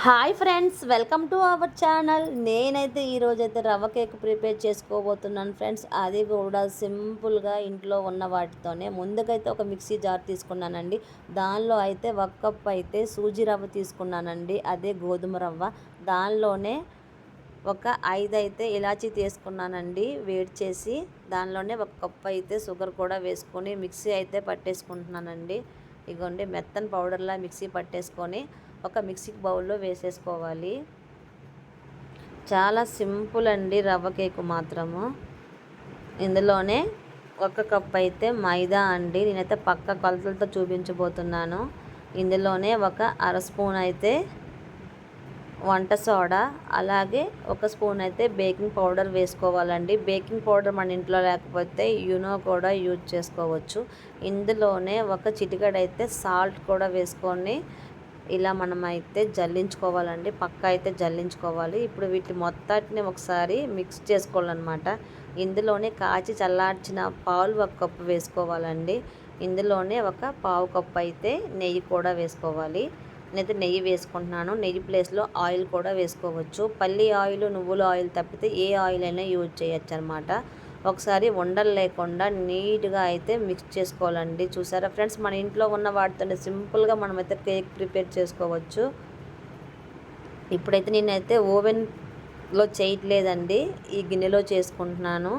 Hi friends, welcome to our channel. నేనైతే ఈరోజైతే రవ్వ కేక్ ప్రిపేర్ చేసుకోబోతున్నాను ఫ్రెండ్స్. అది కూడా సింపుల్గా ఇంట్లో ఉన్న వాటితోనే. ముందుకైతే ఒక మిక్సీ జార్ తీసుకున్నానండి. దానిలో అయితే 1 కప్ అయితే సూజీ రవ్వ తీసుకున్నానండి, అదే గోధుమ రవ్వ. దానిలోనే ఒక 5 అయితే ఇలాచీ తీసుకున్నానండి వేడి చేసి. దానిలోనే 1 కప్ అయితే షుగర్ కూడా వేసుకొని మిక్సీ అయితే పట్టేసుకుంటున్నానండి. ఇగోండి, మెత్తని పౌడర్లా మిక్సీ పట్టేసుకొని ఒక మిక్సీ బౌల్లో వేసేసుకోవాలి. చాలా సింపుల్ అండి రవ్వ కేకు మాత్రము. ఇందులోనే 1 కప్ అయితే మైదా అండి. నేనైతే పక్క కొలతలతో చూపించబోతున్నాను. ఇందులోనే ఒక అర స్పూన్ అయితే వంట సోడా, అలాగే 1 స్పూన్ అయితే బేకింగ్ పౌడర్ వేసుకోవాలండి. బేకింగ్ పౌడర్ మన ఇంట్లో లేకపోతే యునో కూడా యూజ్ చేసుకోవచ్చు. ఇందులోనే ఒక చిటికెడైతే సాల్ట్ కూడా వేసుకొని ఇలా మనమైతే జల్లించుకోవాలండి. పక్క అయితే జల్లించుకోవాలి. ఇప్పుడు వీటి మొత్తాన్ని ఒకసారి మిక్స్ చేసుకోవాలన్నమాట. ఇందులోనే కాచి చల్లార్చిన పాలు 1 కప్పు వేసుకోవాలండి. ఇందులోనే ఒక పావు కప్పు అయితే నెయ్యి కూడా వేసుకోవాలి. నేనైతే నెయ్యి వేసుకుంటున్నాను. నెయ్యి ప్లేస్లో ఆయిల్ కూడా వేసుకోవచ్చు. పల్లి ఆయిల్, నువ్వుల ఆయిల్ తప్పితే ఏ ఆయిల్ అయినా యూజ్ చేయొచ్చు అనమాట. ఒకసారి ఉండలు లేకుండా నీట్గా అయితే మిక్స్ చేసుకోవాలండి. చూసారా ఫ్రెండ్స్, మన ఇంట్లో ఉన్న వాటితో సింపుల్గా మనమైతే కేక్ ప్రిపేర్ చేసుకోవచ్చు. ఇప్పుడైతే నేనైతే ఓవెన్లో చేయట్లేదండి, ఈ గిన్నెలో చేసుకుంటున్నాను.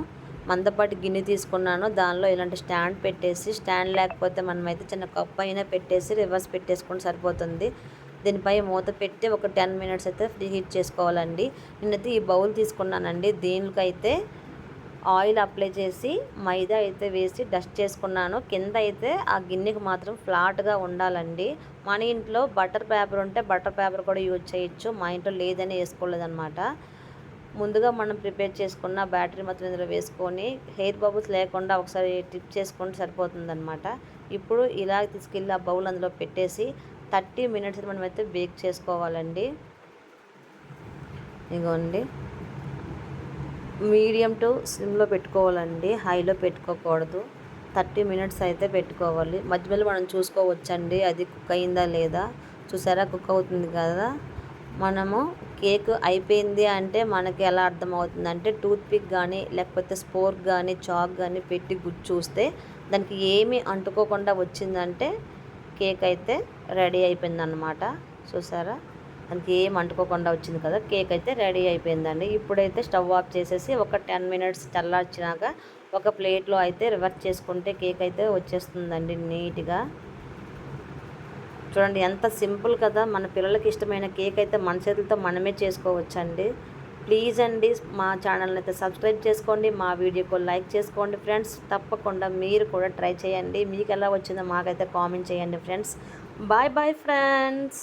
మందపాటి గిన్నె తీసుకున్నాను. దానిలో ఇలాంటి స్టాండ్ పెట్టేసి, స్టాండ్ లేకపోతే మనమైతే చిన్న కప్పు అయినా పెట్టేసి రివర్స్ పెట్టేసుకుంటే సరిపోతుంది. దీనిపై మూత పెట్టి ఒక 10 మినిట్స్ అయితే ఫ్రీ హీట్ చేసుకోవాలండి. నేనైతే ఈ బౌల్ తీసుకున్నానండి. దీనికైతే ఆయిల్ అప్లై చేసి మైదా అయితే వేసి డస్ట్ చేసుకున్నాను. కింద అయితే ఆ గిన్నెకి మాత్రం ఫ్లాట్గా ఉండాలండి. మన ఇంట్లో బటర్ పేపర్ ఉంటే బటర్ పేపర్ కూడా యూజ్ చేయొచ్చు. మా ఇంట్లో లేదని వేసుకోలేదన్నమాట. ముందుగా మనం ప్రిపేర్ చేసుకున్న బ్యాటరీ మొత్తం ఇందులో వేసుకొని హెయిర్ బబుల్స్ లేకుండా ఒకసారి టిప్ చేసుకుంటే సరిపోతుందన్నమాట. ఇప్పుడు ఇలా తీసుకెళ్ళి ఆ బౌల్ అందులో పెట్టేసి 30 మినిట్స్ మనమైతే బేక్ చేసుకోవాలండి. ఇగోండి, మీడియం టు సిమ్లో పెట్టుకోవాలండి, హైలో పెట్టుకోకూడదు. 30 మినిట్స్ అయితే పెట్టుకోవాలి. మధ్యలో మనం చూసుకోవచ్చండి అది కుక్ అయిందా లేదా. చూసారా, కుక్ అవుతుంది కదా. మనము కేక్ అయిపోయింది అంటే మనకి ఎలా అర్థమవుతుందంటే, టూత్పిక్ కానీ లేకపోతే స్పోర్క్ కానీ చాక్ కానీ పెట్టి గుచ్చి చూస్తే దానికి ఏమీ అంటుకోకుండా వచ్చిందంటే కేక్ అయితే రెడీ అయిపోయిందన్నమాట. చూసారా, దానికి ఏం అంటుకోకుండా వచ్చింది కదా, కేక్ అయితే రెడీ అయిపోయిందండి. ఇప్పుడైతే స్టవ్ ఆఫ్ చేసేసి ఒక 10 మినిట్స్ చల్లార్చినాక ఒక ప్లేట్లో అయితే రివర్స్ చేసుకుంటే కేక్ అయితే వచ్చేస్తుందండి నీట్గా. చూడండి ఎంత సింపుల్ కదా. మన పిల్లలకి ఇష్టమైన కేక్ అయితే మన చేతులతో మనమే చేసుకోవచ్చండి. ప్లీజ్ అండి, మా ఛానల్ని అయితే సబ్స్క్రైబ్ చేసుకోండి, మా వీడియోకు లైక్ చేసుకోండి ఫ్రెండ్స్. తప్పకుండా మీరు కూడా ట్రై చేయండి. మీకు ఎలా వచ్చిందో మాకైతే కామెంట్ చేయండి ఫ్రెండ్స్. Bye bye friends.